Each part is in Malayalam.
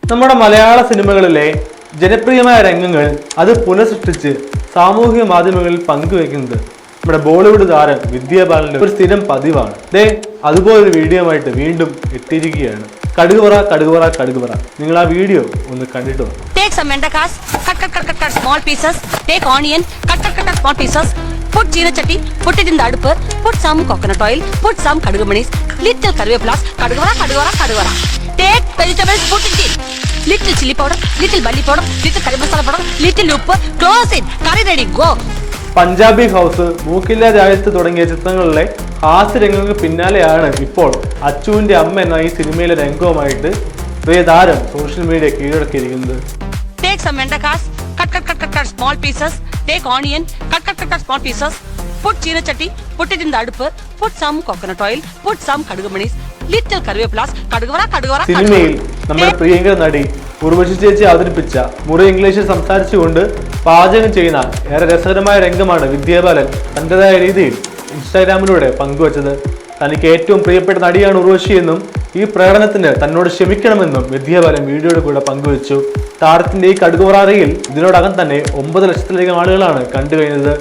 നമ്മുടെ മലയാള സിനിമകളിലെ ജനപ്രിയമായ രംഗങ്ങൾ അത് പുനഃസൃഷ്ടിച്ച് സാമൂഹിക മാധ്യമങ്ങളിൽ പങ്കുവെക്കുന്നത് നമ്മുടെ ബോളിവുഡ് താരം വിദ്യാ ബാലന്റെ ഒരു സ്ഥിരം പതിവാണ്. അതുപോലൊരു വീഡിയോ ആയിട്ട് വീണ്ടും എത്തിയിരിക്കുകയാണ്. കടുകുപറ കടുകുപറ കടുകുപറ. നിങ്ങൾ ആ വീഡിയോ ഒന്ന് കണ്ടിട്ട് വന്നു. Take some mendakas, cut small pieces. Take onion, cut small pieces. Put jeera chatti, put it in the adupper. Put some coconut oil, put some kadugu manis, little karvepulas, kaduguvara, kaduguvara, kaduguvara. Take vegetables, put it in. Little chili powder, little barley powder, little curry masala powder, little uppu. Close it. Curry ready. Go. Punjabi House, മൂക്കില്ല രാജ്യത്ത് തുടങ്ങിയ ചിത്രങ്ങളിലെ ഹാസ്യ രംഗങ്ങൾക്ക് പിന്നാലെയാണ് ഇപ്പോൾ അച്ചുവിന്റെ അമ്മ എന്ന ഈ സിനിമയിലെ രംഗവുമായിട്ട് പ്രിയ താരം സോഷ്യൽ മീഡിയ കീഴടക്കിയിരിക്കുന്നത്. Take some mendakas, cut small pieces. Take onion, cut small pieces. Put jeera chatti, put it in the adupper. Put some coconut oil, put some kadugu manis, little karvepulas, kaduguvara, kaduguvara. സിനിമയിൽ നമ്മുടെ പ്രിയങ്കര നടി ഉർവശി ചേച്ചി അവതരിപ്പിച്ച മുറി ഇംഗ്ലീഷിൽ സംസാരിച്ചുകൊണ്ട് പാചകം ചെയ്യുന്ന ഏറെ രസകരമായ രംഗമാണ് വിദ്യാ ബാലൻ തൻ്റെതായ രീതിയിൽ ഇൻസ്റ്റാഗ്രാമിലൂടെ പങ്കുവച്ചത്. തനിക്ക് ഏറ്റവും പ്രിയപ്പെട്ട നടിയാണ് ഉർവശി എന്നും ഈ പ്രകടനത്തിന് തന്നോട് ക്ഷമിക്കണമെന്നും വിദ്യാ ബാലൻ വീഡിയോയുടെ കൂടെ പങ്കുവച്ചു. താരത്തിന്റെ ഈ കടുകുപറയിൽ ഇതിനോടകം തന്നെ 9 ലക്ഷത്തിലധികം ആളുകളാണ് കണ്ടുകഴിഞ്ഞത്.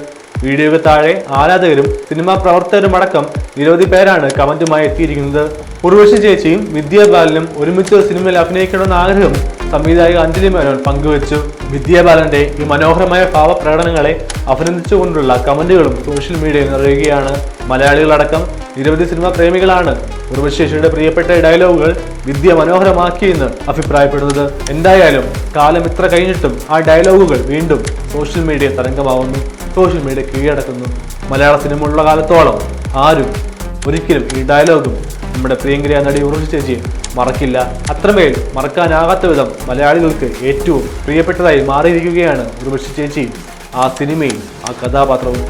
വീഡിയോയ്ക്ക് താഴെ ആരാധകരും സിനിമാ പ്രവർത്തകരും അടക്കം നിരവധി പേരാണ് കമന്റുമായി എത്തിയിരിക്കുന്നത്. ഉർവശി ചേച്ചിയും വിദ്യാ ബാലനും ഒരുമിച്ച് ഒരു സിനിമയിൽ അഭിനയിക്കണമെന്ന ആഗ്രഹം സംവിധായക അഞ്ജലി മേനോൻ പങ്കുവച്ചു. വിദ്യാ ബാലന്റെ ഈ മനോഹരമായ ഭാവപ്രകടനങ്ങളെ അഭിനന്ദിച്ചുകൊണ്ടുള്ള കമന്റുകളും സോഷ്യൽ മീഡിയയിൽ നിറയുകയാണ്. മലയാളികളടക്കം നിരവധി സിനിമാ പ്രേമികളാണ് ഉർവശി ചേച്ചിയുടെ പ്രിയപ്പെട്ട ഡയലോഗുകൾ വിദ്യ മനോഹരമാക്കിയെന്ന് അഭിപ്രായപ്പെടുന്നത്. എന്തായാലും കാലം ഇത്ര കഴിഞ്ഞിട്ടും ആ ഡയലോഗുകൾ വീണ്ടും സോഷ്യൽ മീഡിയ തരംഗമാവുന്നു, സോഷ്യൽ മീഡിയ കീഴടക്കുന്നു. മലയാള സിനിമ ഉള്ള കാലത്തോളം ആരും ഒരിക്കലും ഈ ഡയലോഗും നമ്മുടെ പ്രിയങ്കരിയ നടി ഉർവശി ചേച്ചിയെ മറക്കില്ല. അത്രമേൽ മറക്കാനാകാത്ത വിധം മലയാളികൾക്ക് ഏറ്റവും പ്രിയപ്പെട്ടതായി മാറിയിരിക്കുകയാണ് ഉർവശി ചേച്ചിയും ആ സിനിമയും ആ കഥാപാത്രവും.